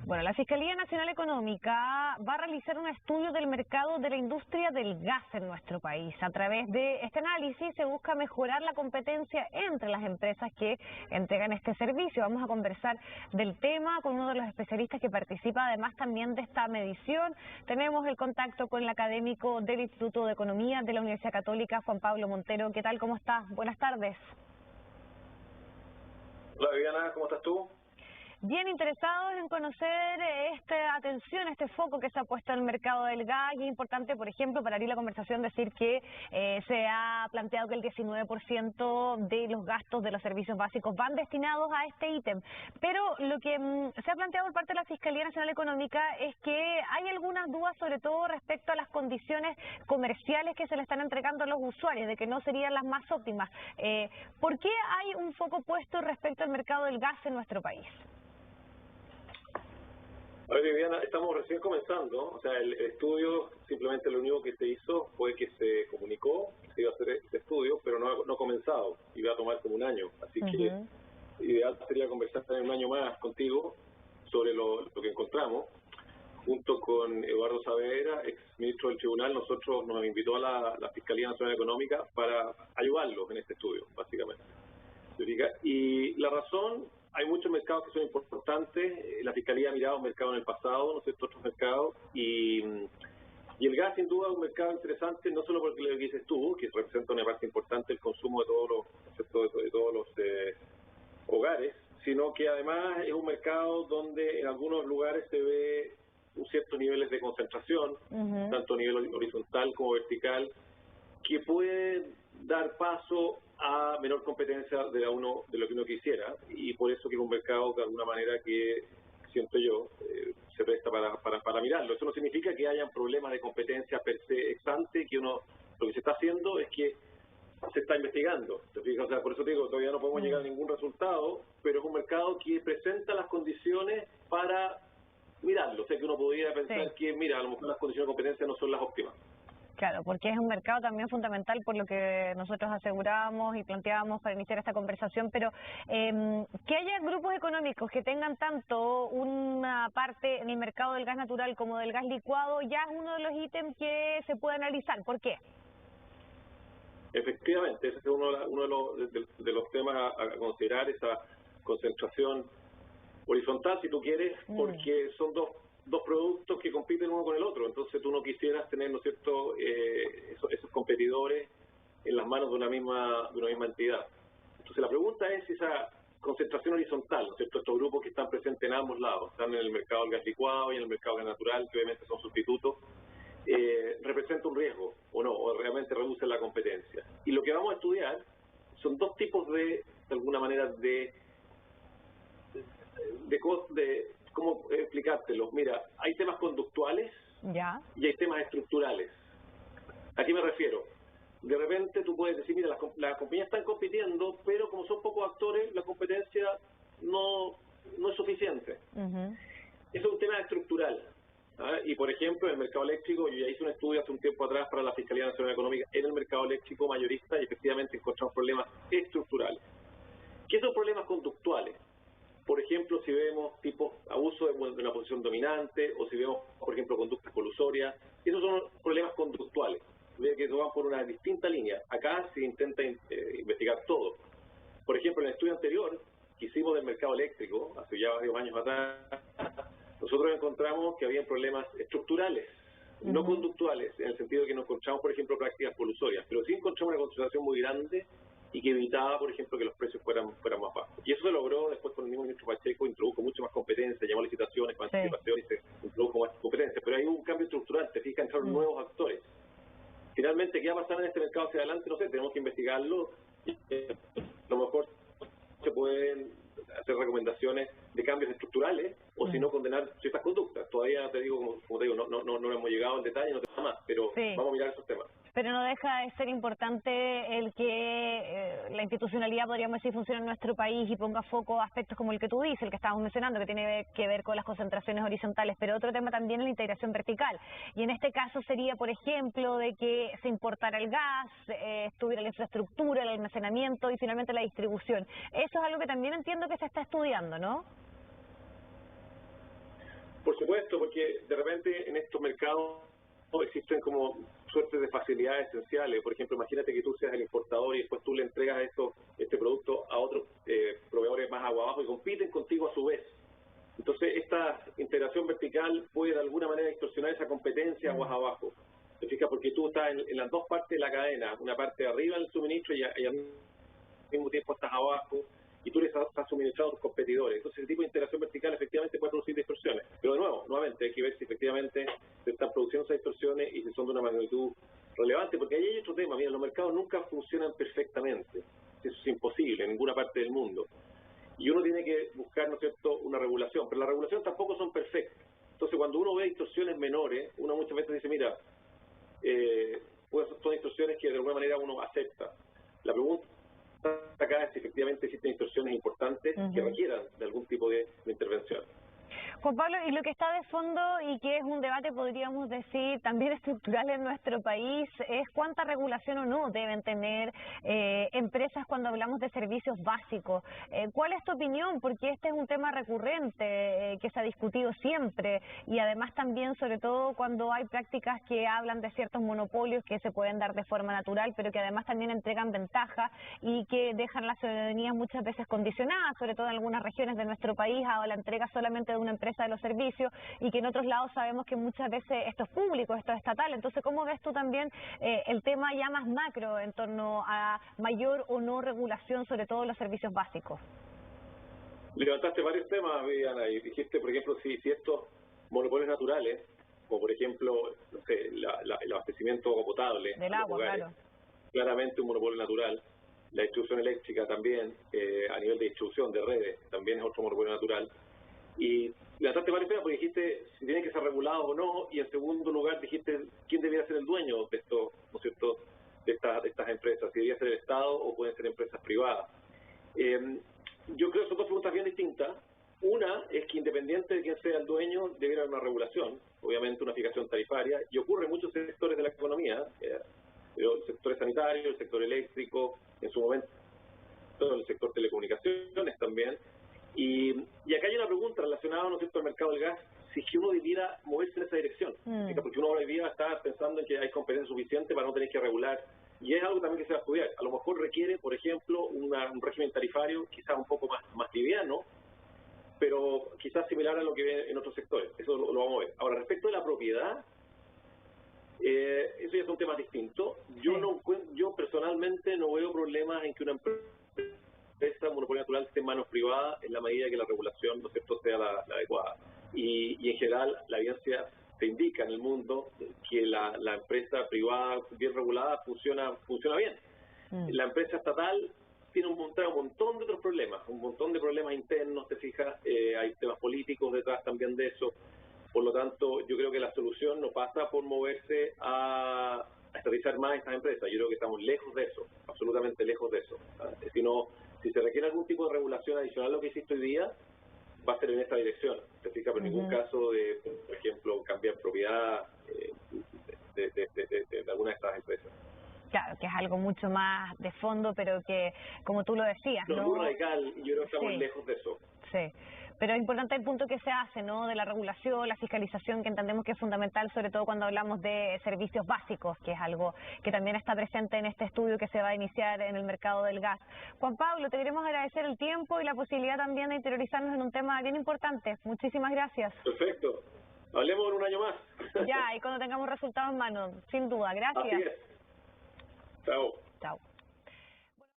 Bueno, la Fiscalía Nacional Económica va a realizar un estudio del mercado de la industria del gas en nuestro país. A través de este análisis se busca mejorar la competencia entre las empresas que entregan este servicio. Vamos a conversar del tema con uno de los especialistas que participa además también de esta medición. Tenemos el contacto con el académico del Instituto de Economía de la Universidad Católica, Juan Pablo Montero. ¿Qué tal? ¿Cómo estás? Buenas tardes. Hola Viviana, ¿cómo estás tú? Bien interesados en conocer esta atención, este foco que se ha puesto en el mercado del gas. Y es importante, por ejemplo, para abrir la conversación, decir que se ha planteado que el 19% de los gastos de los servicios básicos van destinados a este ítem. Pero lo que se ha planteado por parte de la Fiscalía Nacional Económica es que hay algunas dudas, sobre todo respecto a las condiciones comerciales que se le están entregando a los usuarios, de que no serían las más óptimas. ¿Por qué hay un foco puesto respecto al mercado del gas en nuestro país? A ver, Viviana, estamos recién comenzando, o sea, el estudio simplemente lo único que se hizo fue que se comunicó que se iba a hacer este estudio, pero no ha comenzado, y va a tomar como un año, así que ideal sería conversar también un año más contigo sobre lo que encontramos. Junto con Eduardo Saavedra, ex ministro del Tribunal, nosotros nos invitó a la Fiscalía Nacional Económica para ayudarlos en este estudio, básicamente. Y la razón, hay muchos mercados que son importantes, la Fiscalía ha mirado un mercado en el pasado, no sé, otros mercados, y el gas sin duda es un mercado interesante, no solo porque lo que dices tú, que representa una parte importante del consumo de todos los hogares, sino que además es un mercado donde en algunos lugares se ve ciertos niveles de concentración, tanto a nivel horizontal como vertical, que puede dar paso a menor competencia de lo que uno quisiera, y por eso que es un mercado de alguna manera que siento yo se presta para mirarlo. Eso no significa que hayan problemas de competencia per se ex ante, que lo que se está haciendo es que se está investigando, ¿te fijas? O sea, por eso te digo, todavía no podemos llegar a ningún resultado, pero es un mercado que presenta las condiciones para mirarlo. O sea, que uno podría pensar que, mira, a lo mejor las condiciones de competencia no son las óptimas. Claro, porque es un mercado también fundamental por lo que nosotros asegurábamos y planteábamos para iniciar esta conversación, pero que haya grupos económicos que tengan tanto una parte en el mercado del gas natural como del gas licuado ya es uno de los ítems que se puede analizar. ¿Por qué? Efectivamente, ese es uno de los temas a considerar, esa concentración horizontal, si tú quieres, porque son dos productos que compiten uno con el otro, entonces tú no quisieras tener, ¿no es cierto?, esos competidores en las manos de una misma entidad. Entonces la pregunta es si esa concentración horizontal, ¿no es cierto?, estos grupos que están presentes en ambos lados, están en el mercado del gas licuado y en el mercado del gas natural, que obviamente son sustitutos, representa un riesgo o no, o realmente reduce la competencia. Y lo que vamos a estudiar son dos tipos de alguna manera, de ¿cómo explicártelo? Mira, hay temas conductuales y hay temas estructurales. ¿A qué me refiero? De repente tú puedes decir, mira, las compañías están compitiendo, pero como son pocos actores, la competencia no es suficiente. Eso es un tema estructural. Y por ejemplo, en el mercado eléctrico, yo ya hice un estudio hace un tiempo atrás para la Fiscalía Nacional Económica en el mercado eléctrico mayorista y efectivamente encontramos problemas estructurales. ¿Qué son problemas conductuales? Por ejemplo, si vemos tipo abuso de una posición dominante o si vemos, por ejemplo, conductas colusorias, esos son problemas conductuales, que eso van por una distinta línea. Acá se intenta investigar todo. Por ejemplo, en el estudio anterior que hicimos del mercado eléctrico, hace ya varios años atrás, nosotros encontramos que había problemas estructurales, no conductuales, en el sentido de que no encontramos, por ejemplo, prácticas colusorias, pero sí encontramos una concentración muy grande y que evitaba, por ejemplo, que los precios fueran más bajos. Y eso se logró después con el mismo ministro Pacheco, introdujo mucho más competencia, llamó licitaciones, con anticipación y se introdujo más competencia. Pero hay un cambio estructural, te fijas, entraron nuevos actores. Finalmente, ¿qué va a pasar en este mercado hacia adelante? No sé, tenemos que investigarlo. A lo mejor se pueden hacer recomendaciones de cambios estructurales o si no condenar ciertas conductas. Todavía te digo, como te digo, no hemos llegado al detalle, no tenemos más, pero vamos a mirar esos temas. Pero no deja de ser importante el que la institucionalidad, podríamos decir, funcione en nuestro país y ponga foco a aspectos como el que tú dices, el que estábamos mencionando, que tiene que ver con las concentraciones horizontales, pero otro tema también es la integración vertical. Y en este caso sería, por ejemplo, de que se importara el gas, estuviera la infraestructura, el almacenamiento y finalmente la distribución. Eso es algo que también entiendo que se está estudiando, ¿no? Por supuesto, porque de repente en estos mercados existen como suertes de facilidades esenciales. Por ejemplo, imagínate que tú seas el importador y después tú le entregas este producto a otros proveedores más agua abajo y compiten contigo a su vez. Entonces, esta integración vertical puede de alguna manera distorsionar esa competencia aguas abajo. ¿Te fijas? Porque tú estás en las dos partes de la cadena, una parte arriba del suministro y al mismo tiempo estás abajo, y tú le estás suministrando a tus competidores. Entonces, ese tipo de integración vertical efectivamente puede producir distorsiones. Pero nuevamente, hay que ver si efectivamente se están produciendo esas distorsiones y si son de una magnitud relevante, porque ahí hay otro tema. Mira, los mercados nunca funcionan perfectamente. Eso es imposible en ninguna parte del mundo. Y uno tiene que buscar, ¿no es cierto?, una regulación. Pero las regulaciones tampoco son perfectas. Entonces, cuando uno ve distorsiones menores, uno muchas veces dice, mira, pues son distorsiones que de alguna manera uno acepta. La pregunta acá es si efectivamente existen distorsiones importantes que requieran de algún tipo de intervención. Juan Pablo, y lo que está de fondo y que es un debate, podríamos decir, también estructural en nuestro país, es cuánta regulación o no deben tener empresas cuando hablamos de servicios básicos. ¿Cuál es tu opinión? Porque este es un tema recurrente que se ha discutido siempre y además también, sobre todo, cuando hay prácticas que hablan de ciertos monopolios que se pueden dar de forma natural, pero que además también entregan ventaja y que dejan a la ciudadanía muchas veces condicionada, sobre todo en algunas regiones de nuestro país, a la entrega solamente de una empresa de los servicios y que en otros lados sabemos que muchas veces esto es público, esto es estatal. Entonces, ¿cómo ves tú también el tema ya más macro en torno a mayor o no regulación, sobre todo los servicios básicos? Levantaste varios temas, Viviana, y dijiste, por ejemplo, si estos monopolios naturales, como por ejemplo, no sé, el abastecimiento de agua potable del agua, hogares, claro, claramente un monopolio natural. La distribución eléctrica también, a nivel de distribución de redes, también es otro monopolio natural. Y levantaste varios temas porque dijiste si tienen que ser regulados o no, y en segundo lugar dijiste quién debería ser el dueño de esto, ¿no es cierto?, de estas empresas, si debería ser el Estado o pueden ser empresas privadas. Yo creo que son dos preguntas bien distintas. Una es que independiente de quién sea el dueño, debería haber una regulación, obviamente una fijación tarifaria, y ocurre en muchos sectores de la economía, el sector sanitario, el sector eléctrico, en su momento el sector telecomunicaciones también. Y acá hay una pregunta relacionada, ¿no es cierto?, al mercado del gas, si es que uno debiera moverse en esa dirección. Porque uno hoy día está pensando en que hay competencia suficiente para no tener que regular. Y es algo también que se va a estudiar. A lo mejor requiere, por ejemplo, un régimen tarifario quizás un poco más liviano, pero quizás similar a lo que ve en otros sectores. Eso lo vamos a ver. Ahora, respecto de la propiedad, eso ya son temas distintos. Yo personalmente no veo problemas en que una empresa monopolio natural esté en manos privadas en la medida que la regulación, ¿no es cierto?, sea la adecuada. Y en general la evidencia te indica en el mundo que la empresa privada bien regulada funciona bien. La empresa estatal tiene un montón de otros problemas, un montón de problemas internos, te fijas, hay temas políticos detrás también de eso. Por lo tanto, yo creo que la solución no pasa por moverse a estatizar más estas empresas. Yo creo que estamos lejos de eso, absolutamente lejos de eso. Si se requiere algún tipo de regulación adicional a lo que existe hoy día, va a ser en esta dirección. Te fijas, pero en ningún caso de, por ejemplo, cambiar propiedad de alguna de estas empresas. Claro, que es algo mucho más de fondo, pero que, como tú lo decías, no muy radical, y yo creo que estamos lejos de eso. Sí. Pero es importante el punto que se hace, ¿no?, de la regulación, la fiscalización, que entendemos que es fundamental, sobre todo cuando hablamos de servicios básicos, que es algo que también está presente en este estudio que se va a iniciar en el mercado del gas. Juan Pablo, te queremos agradecer el tiempo y la posibilidad también de interiorizarnos en un tema bien importante. Muchísimas gracias. Perfecto. Hablemos en un año más. Ya, y cuando tengamos resultados en mano, sin duda. Gracias. Así es. Chao. Chao.